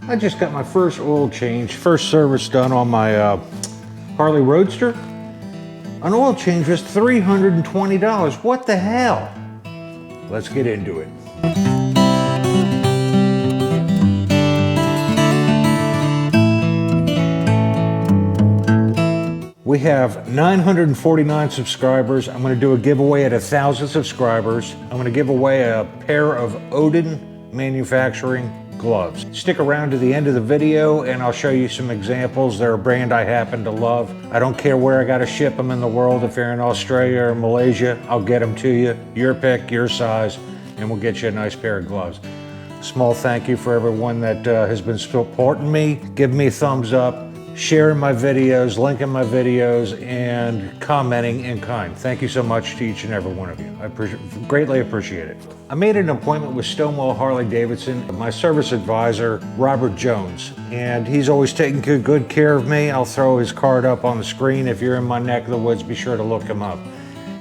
I just got my first oil change, first service done on my Harley Roadster. An oil change was $320. What the hell? Let's get into it. We have 949 subscribers. I'm going to do a giveaway at 1,000 subscribers. I'm going to give away a pair of ODIN manufacturing gloves. Stick around to the end of the video and I'll show you some examples. They're a brand I happen to love. I don't care where I got to ship them in the world. If you're in Australia or Malaysia, I'll get them to you. Your pick, your size, and we'll get you a nice pair of gloves. Small thank you for everyone that has been supporting me, giving me a thumbs up, sharing my videos, linking my videos, and commenting in kind. Thank you so much to each and every one of you. I greatly appreciate it. I made an appointment with Stonewall Harley-Davidson, my service advisor, Robert Jones, and he's always taking good care of me. I'll throw his card up on the screen. If you're in my neck of the woods, be sure to look him up.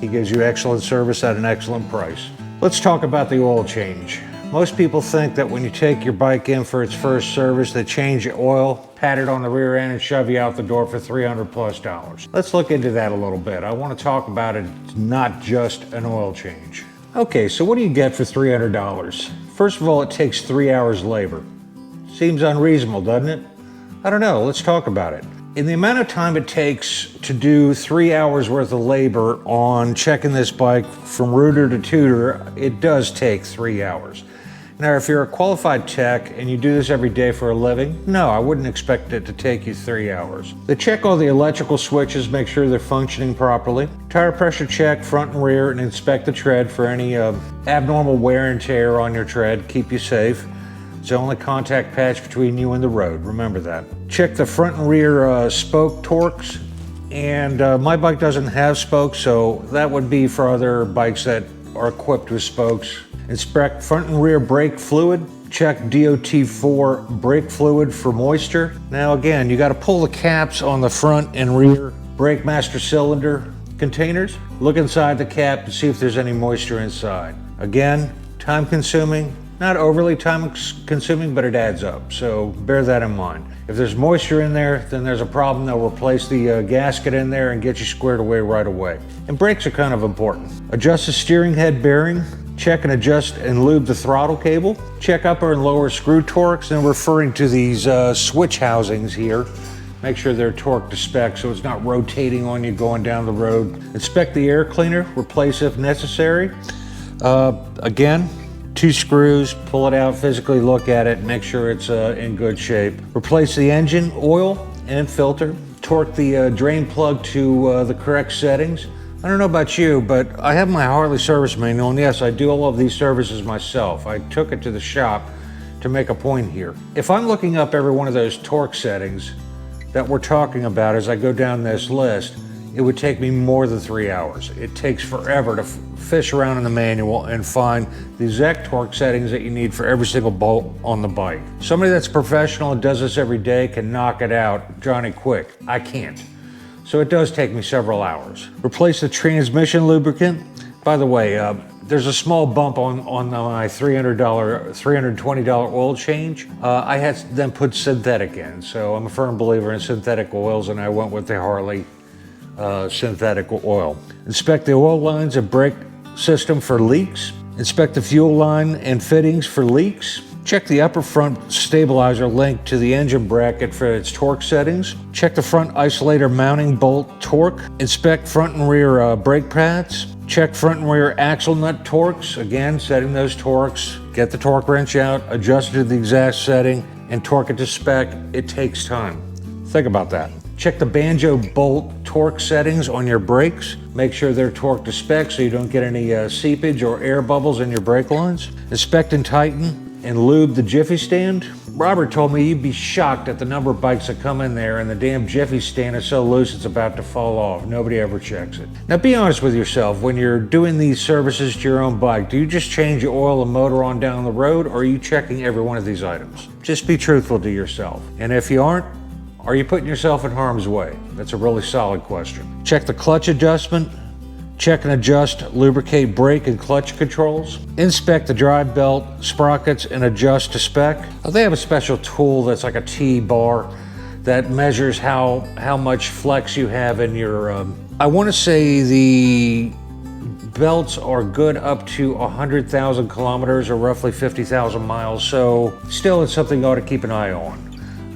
He gives you excellent service at an excellent price. Let's talk about the oil change. Most people think that when you take your bike in for its first service, they change the oil, pat it on the rear end, and shove you out the door for $300+. Let's look into that a little bit. I want to talk about it, not just an oil change. Okay, so what do you get for $300? First of all, it takes 3 hours labor. Seems unreasonable, doesn't it? I don't know, let's talk about it. In the amount of time it takes to do 3 hours worth of labor on checking this bike from rooter to tutor, it does take 3 hours. Now, if you're a qualified tech and you do this every day for a living, no, I wouldn't expect it to take you 3 hours. They check all the electrical switches, make sure they're functioning properly. Tire pressure check front and rear and inspect the tread for any abnormal wear and tear on your tread, keep you safe. It's the only contact patch between you and the road, remember that. Check the front and rear spoke torques, and my bike doesn't have spokes, so that would be for other bikes that are equipped with spokes. Inspect front and rear brake fluid. Check DOT4 brake fluid for moisture. Now again, you got to pull the caps on the front and rear brake master cylinder containers. Look inside the cap to see if there's any moisture inside. Again, time consuming, not overly time consuming, but it adds up, so bear that in mind. If there's moisture in there, then there's a problem. They'll replace the gasket in there and get you squared away right away. And brakes are kind of important. Adjust the steering head bearing. Check and adjust and lube the throttle cable. Check upper and lower screw torques, and referring to these switch housings here. Make sure they're torqued to spec so it's not rotating on you going down the road. Inspect the air cleaner, replace if necessary. Again, 2 screws, pull it out, physically look at it, make sure it's in good shape. Replace the engine oil and filter. Torque the drain plug to the correct settings. I don't know about you, but I have my Harley service manual, and yes, I do all of these services myself. I took it to the shop to make a point here. If I'm looking up every one of those torque settings that we're talking about as I go down this list, it would take me more than 3 hours. It takes forever to fish around in the manual and find the exact torque settings that you need for every single bolt on the bike. Somebody that's professional and does this every day can knock it out Johnny quick. I can't. So it does take me several hours. Replace the transmission lubricant. By the way, there's a small bump on my $320 oil change. I had them put synthetic in, so I'm a firm believer in synthetic oils, and I went with the Harley synthetic oil. Inspect the oil lines and brake system for leaks. Inspect the fuel line and fittings for leaks. Check the upper front stabilizer linked to the engine bracket for its torque settings. Check the front isolator mounting bolt torque. Inspect front and rear brake pads. Check front and rear axle nut torques. Again, setting those torques. Get the torque wrench out, adjust it to the exact setting, and torque it to spec. It takes time. Think about that. Check the banjo bolt torque settings on your brakes. Make sure they're torqued to spec so you don't get any seepage or air bubbles in your brake lines. Inspect and tighten and lube the jiffy stand. Robert told me you'd be shocked at the number of bikes that come in there and the damn jiffy stand is so loose it's about to fall off. Nobody ever checks it. Now be honest with yourself, when you're doing these services to your own bike, do you just change the oil and motor on down the road, or are you checking every one of these items? Just be truthful to yourself. And if you aren't, are you putting yourself in harm's way? That's a really solid question. Check the clutch adjustment Check and adjust, lubricate, brake, and clutch controls. Inspect the drive belt, sprockets, and adjust to spec. They have a special tool that's like a T-bar that measures how much flex you have in your, I want to say the belts are good up to 100,000 kilometers or roughly 50,000 miles. So still it's something you ought to keep an eye on.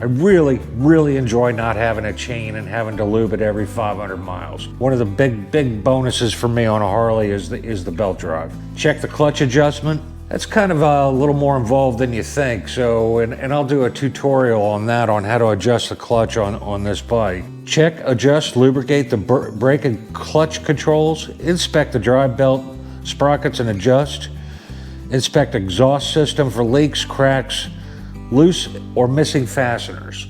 I really enjoy not having a chain and having to lube it every 500 miles. One of the big bonuses for me on a Harley is the belt drive. Check the clutch adjustment. That's kind of a little more involved than you think. So, and I'll do a tutorial on that, on how to adjust the clutch on this bike. Check, adjust, lubricate the brake and clutch controls. Inspect the drive belt, sprockets, and adjust. Inspect exhaust system for leaks, cracks, loose or missing fasteners.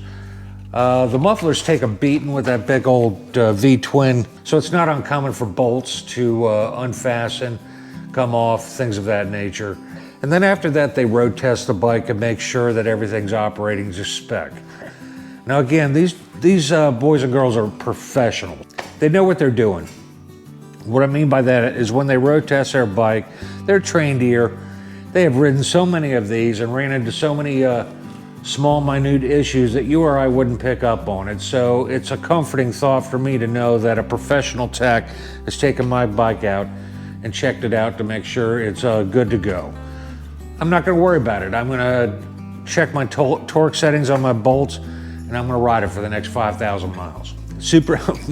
The mufflers take a beating with that big old V-twin, so it's not uncommon for bolts to unfasten, come off, things of that nature. And then after that, they road test the bike and make sure that everything's operating to spec. Now again, these boys and girls are professional. They know what they're doing. What I mean by that is when they road test their bike, they're trained ear. They have ridden so many of these and ran into so many small, minute issues that you or I wouldn't pick up on it. So it's a comforting thought for me to know that a professional tech has taken my bike out and checked it out to make sure it's good to go. I'm not going to worry about it. I'm going to check my torque settings on my bolts, and I'm going to ride it for the next 5,000 miles.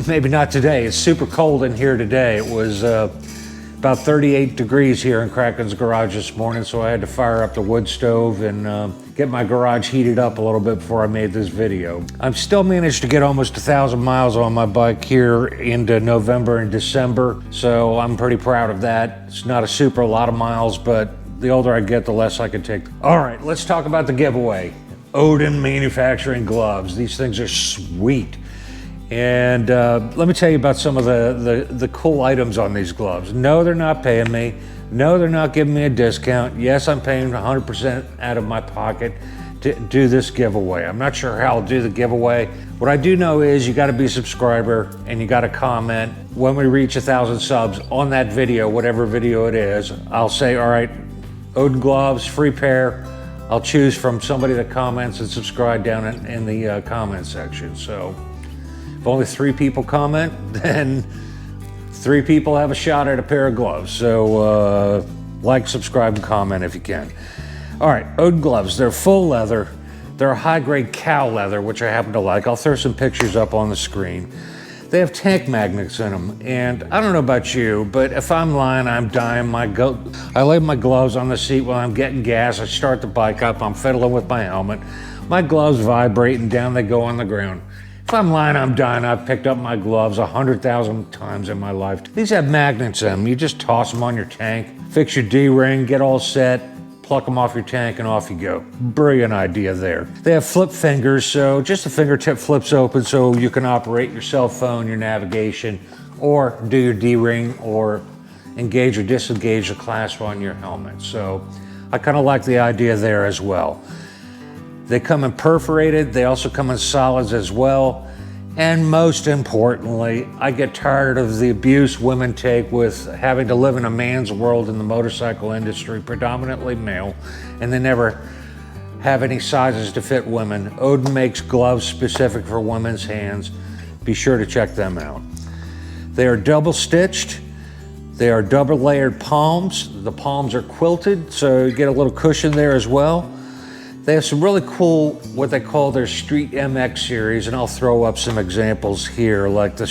Maybe not today. It's super cold in here today. It was about 38 degrees here in Kraken's garage this morning, so I had to fire up the wood stove and get my garage heated up a little bit before I made this video. I've still managed to get almost 1,000 miles on my bike here into November and December, so I'm pretty proud of that. It's not a lot of miles, but the older I get, the less I can take. All right, let's talk about the giveaway. ODIN manufacturing gloves. These things are sweet. And let me tell you about some of the cool items on these gloves. No, they're not paying me. No, they're not giving me a discount. Yes, I'm paying 100% out of my pocket to do this giveaway. I'm not sure how I'll do the giveaway. What I do know is you gotta be a subscriber and you gotta comment. When we reach 1,000 subs on that video, whatever video it is, I'll say, all right, ODIN gloves, free pair. I'll choose from somebody that comments and subscribe down in the comment section. So if only 3 people comment, then 3 people have a shot at a pair of gloves. So like, subscribe, and comment if you can. All right, ODIN gloves, they're full leather. They're a high-grade cow leather, which I happen to like. I'll throw some pictures up on the screen. They have tank magnets in them, and I don't know about you, but if I'm lying, I'm dying. I lay my gloves on the seat while I'm getting gas. I start the bike up, I'm fiddling with my helmet. My gloves vibrate, and down they go on the ground. If I'm lying, I'm dying. I've picked up my gloves 100,000 times in my life. These have magnets in them. You just toss them on your tank, fix your D-ring, get all set, pluck them off your tank, and off you go. Brilliant idea there. They have flip fingers, so just the fingertip flips open so you can operate your cell phone, your navigation, or do your D-ring, or engage or disengage the clasp on your helmet. So I kind of like the idea there as well. They come in perforated, they also come in solids as well. And most importantly, I get tired of the abuse women take with having to live in a man's world in the motorcycle industry, predominantly male, and they never have any sizes to fit women. ODIN makes gloves specific for women's hands. Be sure to check them out. They are double stitched. They are double layered palms. The palms are quilted, so you get a little cushion there as well. They have some really cool, what they call their Street MX series, and I'll throw up some examples here, like the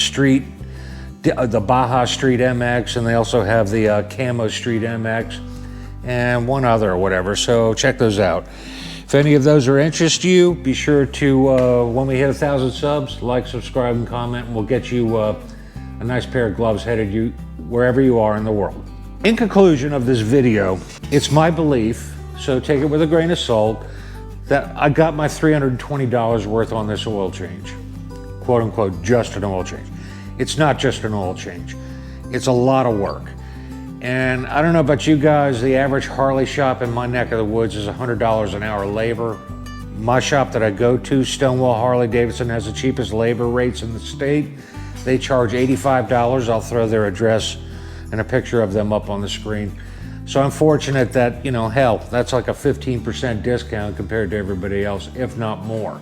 Baja Street MX, and they also have the Camo Street MX, and one other or whatever, so check those out. If any of those are interest you, be sure to, when we hit 1,000 subs, like, subscribe, and comment, and we'll get you a nice pair of gloves headed you wherever you are in the world. In conclusion of this video, it's my belief, so take it with a grain of salt, that I got my $320 worth on this oil change. Quote unquote, just an oil change. It's not just an oil change. It's a lot of work. And I don't know about you guys, the average Harley shop in my neck of the woods is $100 an hour labor. My shop that I go to, Stonewall Harley-Davidson, has the cheapest labor rates in the state. They charge $85. I'll throw their address and a picture of them up on the screen. So I'm fortunate that, you know, hell, that's like a 15% discount compared to everybody else, if not more.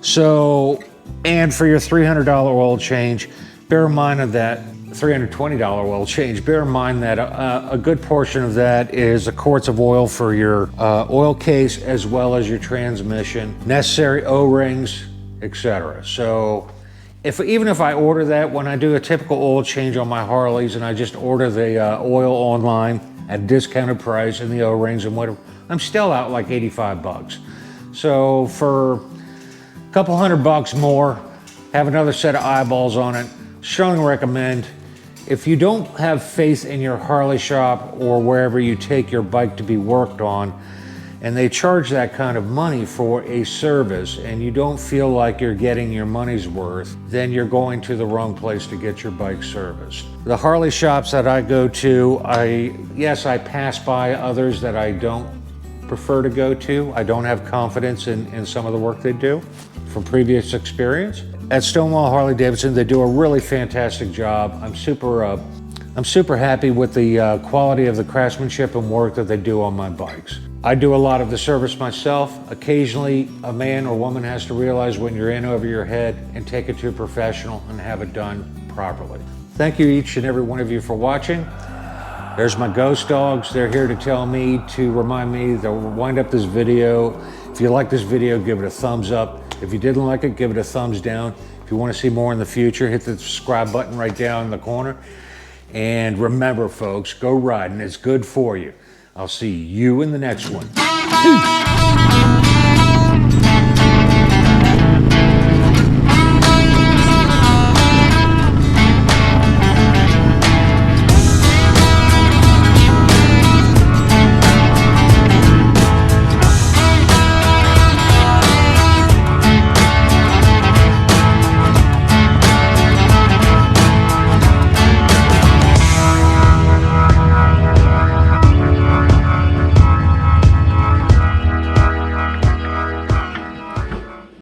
So, and for your $300 oil change, bear in mind of that $320 oil change, bear in mind that a good portion of that is a quarts of oil for your oil case as well as your transmission, necessary O-rings, etc. So even if I order that, when I do a typical oil change on my Harleys and I just order the oil online at a discounted price and the O-rings and whatever, I'm still out like 85 bucks. So for a couple $100 more, have another set of eyeballs on it. Strongly recommend. If you don't have faith in your Harley shop or wherever you take your bike to be worked on, and they charge that kind of money for a service and you don't feel like you're getting your money's worth, then you're going to the wrong place to get your bike serviced. The Harley shops that I go to, yes, I pass by others that I don't prefer to go to. I don't have confidence in some of the work they do from previous experience. At Stonewall Harley-Davidson, they do a really fantastic job. I'm super happy with the quality of the craftsmanship and work that they do on my bikes. I do a lot of the service myself. Occasionally, a man or woman has to realize when you're in over your head and take it to a professional and have it done properly. Thank you each and every one of you for watching. There's my ghost dogs. They're here to tell me, to remind me to wind up this video. If you like this video, give it a thumbs up. If you didn't like it, give it a thumbs down. If you want to see more in the future, hit the subscribe button right down in the corner. And remember, folks, go riding. It's good for you. I'll see you in the next one. Peace.